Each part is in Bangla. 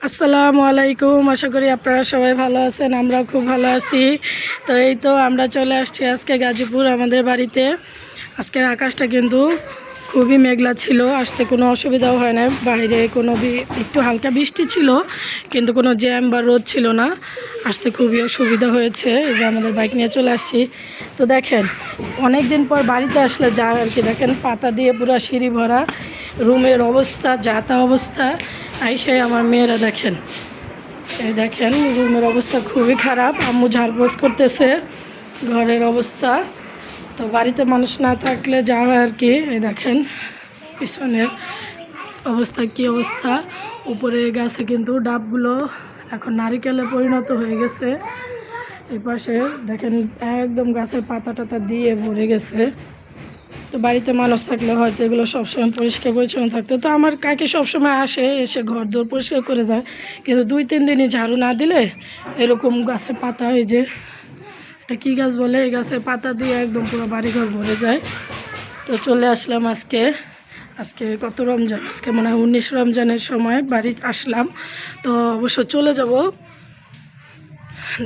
আসসালামু আলাইকুম। আশা করি আপনারা সবাই ভালো আছেন, আমরা খুব ভালো আছি। তো এই তো আমরা চলে আসছি আজকে গাজীপুর আমাদের বাড়িতে। আজকের আকাশটা কিন্তু খুবই মেঘলা ছিল, আসতে কোনো অসুবিধাও হয় না। বাইরে কোনো একটু হালকা বৃষ্টি ছিল, কিন্তু কোনো জ্যাম বা রোদ ছিল না, আসতে খুবই সুবিধা হয়েছে। এই যে আমাদের বাইক নিয়ে চলে আসছি। তো দেখেন, অনেক দিন পর বাড়িতে আসলে যা আর কি, দেখেন পাতা দিয়ে পুরো সিঁড়ি ভরা, রুমের অবস্থা যাতা অবস্থা। আইসাই আমার মেয়েরা দেখেন, এই দেখেন রুমের অবস্থা খুবই খারাপ। আম্মু ঝাড়পোছ করতেছে ঘরের অবস্থা। তো বাড়িতে মানুষ না থাকলে যা হয় আর কি। এই দেখেন পিছনের অবস্থা কি অবস্থা। উপরে গাছে কিন্তু ডাবগুলো এখন নারিকেলে পরিণত হয়ে গেছে। এই পাশে দেখেন একদম গাছের পাতা টাতা দিয়ে ভরে গেছে। তো বাড়িতে মানুষ থাকলে হয়তো এগুলো সবসময় পরিষ্কার পরিচ্ছন্ন থাকতো। তো আমার কাকি সবসময় আসে, এসে ঘর দৌড় পরিষ্কার করে যায়, কিন্তু 2-3 দিনই ঝাড়ু না দিলে এরকম গাছের পাতা, এই যে এটা কী গাছ বলে, এই গাছের পাতা দিয়ে একদম পুরো বাড়িঘর ভরে যায়। তো চলে আসলাম আজকে কত রমজান, আজকে মনে হয় 19 রমজানের সময় বাড়ি আসলাম। তো অবশ্য চলে যাব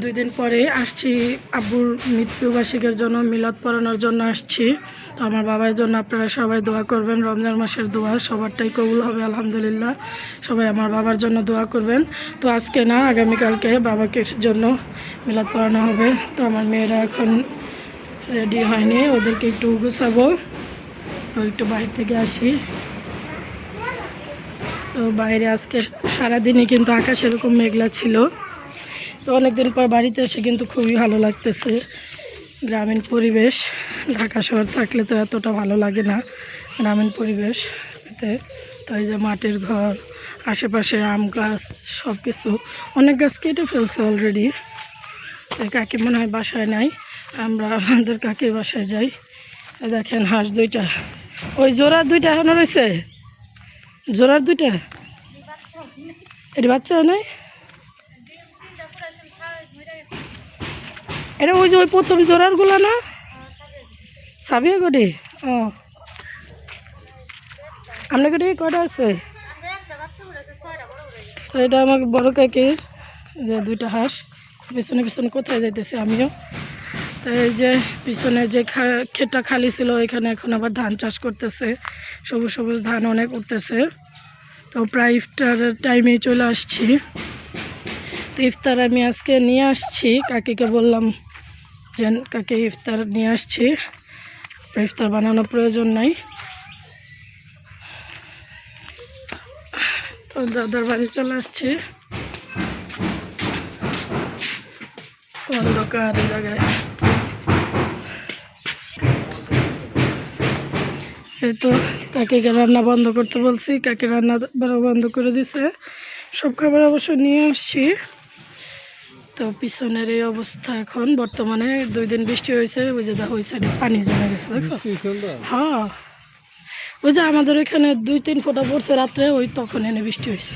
2 দিন পরে আসছি। আব্বুর মৃত্যুবার্ষিকীর জন্য মিলাদ পড়ানোর জন্য আসছি। তো আমার বাবার জন্য আপনারা সবাই দোয়া করবেন। রমজান মাসের দোয়া সবারটাই কবুল হবে আলহামদুলিল্লাহ। সবাই আমার বাবার জন্য দোয়া করবেন। তো আজকে না, আগামীকালকে বাবাকে জন্য মিলাদ পড়ানো হবে। তো আমার মেয়েরা এখন রেডি হয়নি, ওদেরকে একটু গুছাবো। তো একটু বাইরে থেকে আসি। তো বাইরে আজকে সারাদিনই কিন্তু আকাশ এরকম মেঘলা ছিল। তো অনেকদিন পর বাড়িতে এসে কিন্তু খুবই ভালো লাগতেছে। গ্রামীণ পরিবেশ, ঢাকা শহর থাকলে তো এতটা ভালো লাগে না গ্রামীণ পরিবেশ এতে। তো এই যে মাটির ঘর, আশেপাশে আম গাছ, সব কিছু, অনেক গাছ কেটে ফেলছে অলরেডি। কাকি মনে হয় বাসায় নাই, আমরা আমাদের কাকির বাসায় যাই। দেখেন হাঁস 2টা, ওই জোড়ার 2টা এখনো রয়েছে, জোড়ার 2টা, এটি বাচ্চা নাই। এটা ওই যে ওই প্রথম জোড়ারগুলো না, সাবিয়া গডি। ও আপনার গডি কয়টা আছে? তো এটা আমার বড় কাকির যে 2টা হাঁস। পিছনে পিছনে কোথায় যাইতেছে আমিও। তো এই যে পিছনে যে ক্ষেতটা খালি ছিল, এখানে এখন আবার ধান চাষ করতেছে, সবুজ সবুজ ধান অনেক উঠতেছে। তো প্রায় ইফতারের টাইমেই চলে আসছি। তো ইফতার আমি আজকে নিয়ে আসছি, কাকিকে বললাম যে কাকে ইফতার নিয়ে আসছি, ইফতার বানানোর প্রয়োজন নাই। তো দাদার বাড়ি চলে আসছি, অন্ধকার জায়গায়। এই তো কাকিকে রান্না বন্ধ করতে বলছি, কাকি রান্না বন্ধ করে দিছে। সব খাবার অবশ্য নিয়ে আসছি। তো পিছনের এই অবস্থা এখন বর্তমানে, 2 দিন বৃষ্টি হয়েছে, ওই যে ওই সাইডে পানি জমে গেছে দেখো। হ্যাঁ, ওই যে আমাদের এখানে 2-3 ফোঁটা পড়ছে রাত্রে, ওই তখন এনে বৃষ্টি হয়েছে।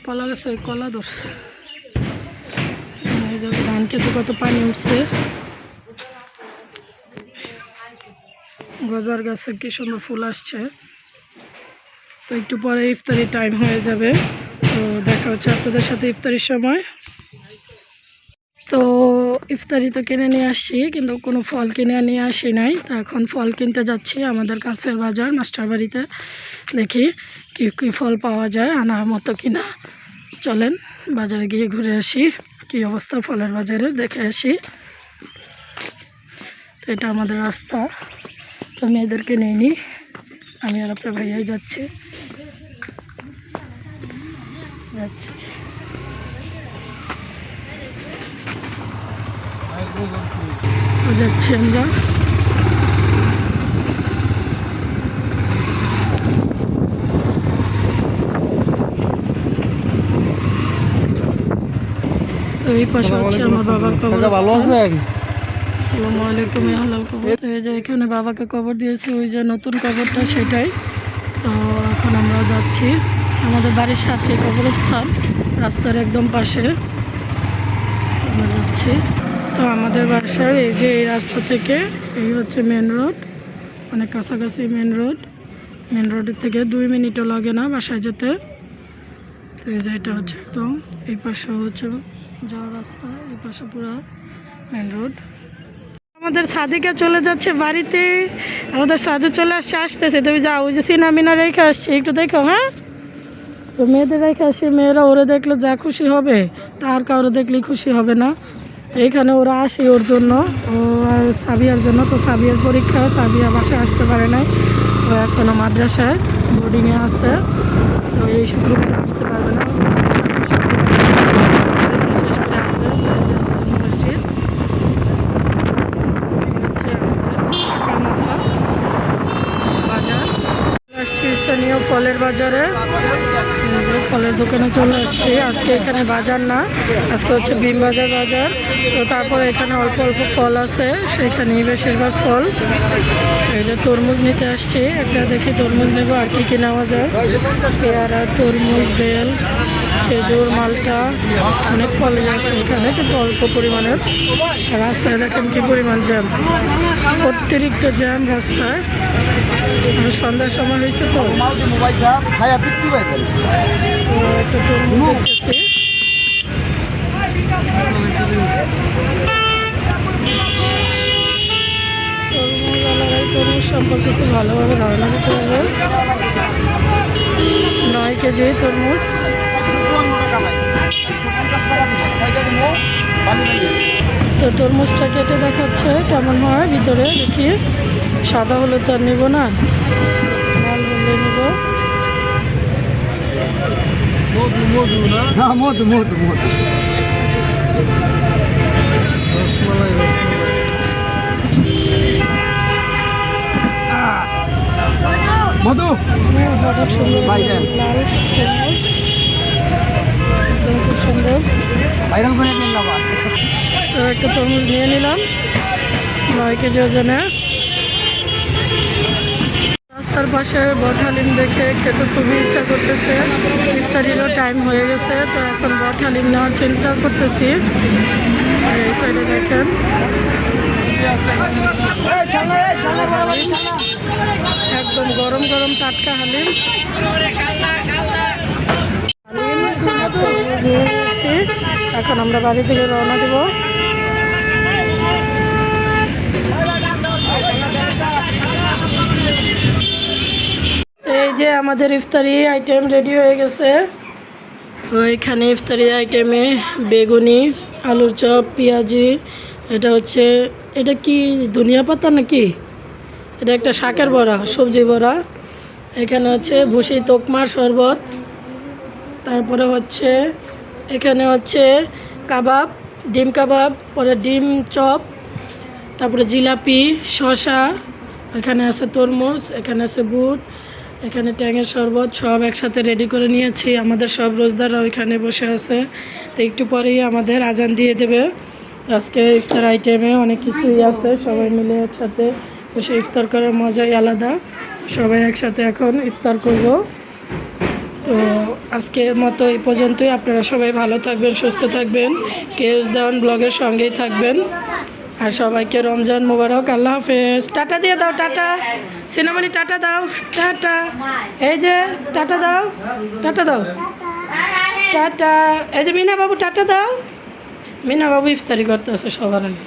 কলা গেছে, কলা ধরছে। এই যে ধান খেতে কত পানি উঠছে, গজার গাছে কি সুন্দর ফুল আসছে। তো একটু পরে ইফতারি টাইম হয়ে যাবে। তো দেখা হচ্ছে আপনাদের সাথে ইফতারির সময়। তো ইফতারি তো কিনে নিয়ে আসছি, কিন্তু কোনো ফল কিনে নিয়ে আসি নাই। তো এখন ফল কিনতে যাচ্ছি আমাদের কাছের বাজার মাস্টার বাড়িতে, দেখি কী কী ফল পাওয়া যায় আনার মতো কিনা। চলেন বাজারে গিয়ে ঘুরে আসি, কী অবস্থা ফলের বাজারে দেখে আসি। তো এটা আমাদের রাস্তা। তো মেয়েদেরকে নিয়ে নিই, আমি আর আপনার ভাইয়াই যাচ্ছি। যাচ্ছি আমরা। তো এই পাশে হচ্ছে আমার বাবার কবর। ভালো আছেন? আসসালামু আলাইকুম। হালাল কবর, এই যে এখানে বাবাকে কবর দিয়েছি, ওই যে নতুন কবরটা সেটাই। তো এখন আমরা যাচ্ছি, আমাদের বাড়ির সাথে কবরস্থান, রাস্তার একদম পাশে আমরা যাচ্ছি। তো আমাদের বাসার এই যে এই রাস্তা থেকে এই হচ্ছে মেন রোড, অনেক কাছাকাছি মেন রোডের থেকে 2 মিনিটও লাগে না বাসায় যেতে। তো এই যে এটা হচ্ছে একদম এই পাশে হচ্ছে যাওয়ার রাস্তা, এই পাশে পুরো মেন রোড। আমাদের সাদিকা চলে যাচ্ছে বাড়িতে, আমাদের সাধু চলে আসতেছে। তুমি যাও, ওই যে সিনা মিনা রেখে আসছে, একটু দেখো। হ্যাঁ, তো মেয়েদের রেখে আসে, মেয়েরা ওরা দেখলে যা খুশি হবে তার কারো দেখলেই খুশি হবে না। তো এখানে ওরা আসে ওর জন্য, ও আর সাবিয়ার জন্য। তো সাবিয়ার পরীক্ষা, সাবিয়া বাসায় আসতে পারে নাই, তো এখনও মাদ্রাসায় বোর্ডিংয়ে আছে, তো এই শুক্রবার আসতে পারবে না। শেষ করে আসবে। মসজিদ বাজার আসছি, স্থানীয় ফলের বাজারে, ফলের দোকানে চলে আসছি। আজকে এখানে বাজার না, আজকে হচ্ছে বিম বাজার বাজার। তো তারপরে এখানে অল্প অল্প ফল আছে, সেখানেই বেশিরভাগ ফল। এই যে তরমুজ নিতে আসছি, একটা দেখি তরমুজ নেব, আর কি কি নেওয়া যায়। পেয়ারা, তরমুজ, বেল, খেজুর, মালটা, অনেক ফলই আছে এখানে, কিন্তু অল্প পরিমাণের। রাস্তায় দেখেন কি পরিমাণ জ্যাম, অতিরিক্ত জ্যাম রাস্তায়। সন্ধ্যার সময় হয়েছে, তো একটা তরমুজ দেখতেছি। তরমুজ সম্পর্কে খুব ভালোভাবে ধারণা দিতে হবে। 9 কেজি তরমুজ। তো তরমুজটা কেটে দেখাচ্ছে কেমন হয় ভিতরে, দেখি। সাদা হলে তো আর নেব না, লাল হলে নেব। মধু মধু মধু রসমালাই মধু হঠাৎ সুন্দর লাল তরমুজ, একদম খুব সুন্দর। ভাইরাল করে দিন বাবা। তো একটা তরমুজ নিয়ে নিলাম 9 কেজি ওজনে। রাস্তার পাশে বটহালিম দেখে খেতে খুবই ইচ্ছা করতেছে, ইফতারিরও টাইম হয়ে গেছে, তো এখন বটহালিম নেওয়ার চিন্তা করতেছি। এই সাইডে দেখেন একদম গরম গরম টাটকা হালিম। এখন আমরা বাড়ি থেকে রওনা দেব। এই যে আমাদের ইফতারি আইটেম রেডি হয়ে গেছে। তো এখানে ইফতারি আইটেমে বেগুনি, আলুর চপ, পেঁয়াজি, এটা হচ্ছে, এটা কি ধনিয়া পাতা নাকি, এটা একটা শাকের বড়া, সবজি বড়া। এখানে হচ্ছে ভুসি তোকমার শরবত, তারপরে হচ্ছে এখানে হচ্ছে কাবাব, ডিম কাবাব, পরে ডিম চপ, তারপরে জিলাপি, শসা, এখানে আছে তরমুজ, এখানে আছে বুট, এখানে ট্যাঙের শরবত, সব একসাথে রেডি করে নিয়েছি। আমাদের সব রোজদাররা ওইখানে বসে আছে, তো একটু পরেই আমাদের আজান দিয়ে দেবে। আজকে ইফতার আইটেমে অনেক কিছুই আছে, সবাই মিলে একসাথে বসে ইফতার করার মজাই আলাদা। সবাই একসাথে এখন ইফতার করব। তো আজকের মতো এই পর্যন্তই। আপনারা সবাই ভালো থাকবেন, সুস্থ থাকবেন, কেউস দাওয়ান ব্লগের সঙ্গেই থাকবেন। আর সবাইকে রমজান মোবারক। আল্লাহ হাফেজ। টাটা দিয়ে দাও, টাটা সিনেমানি, টাটা দাও, টাটা। এই যে টাটা দাও, টাটা দাও, টাটা। এই যে মিনা বাবু টাটা দাও। মিনা বাবু ইফতারি করতে আছে সবার আগে।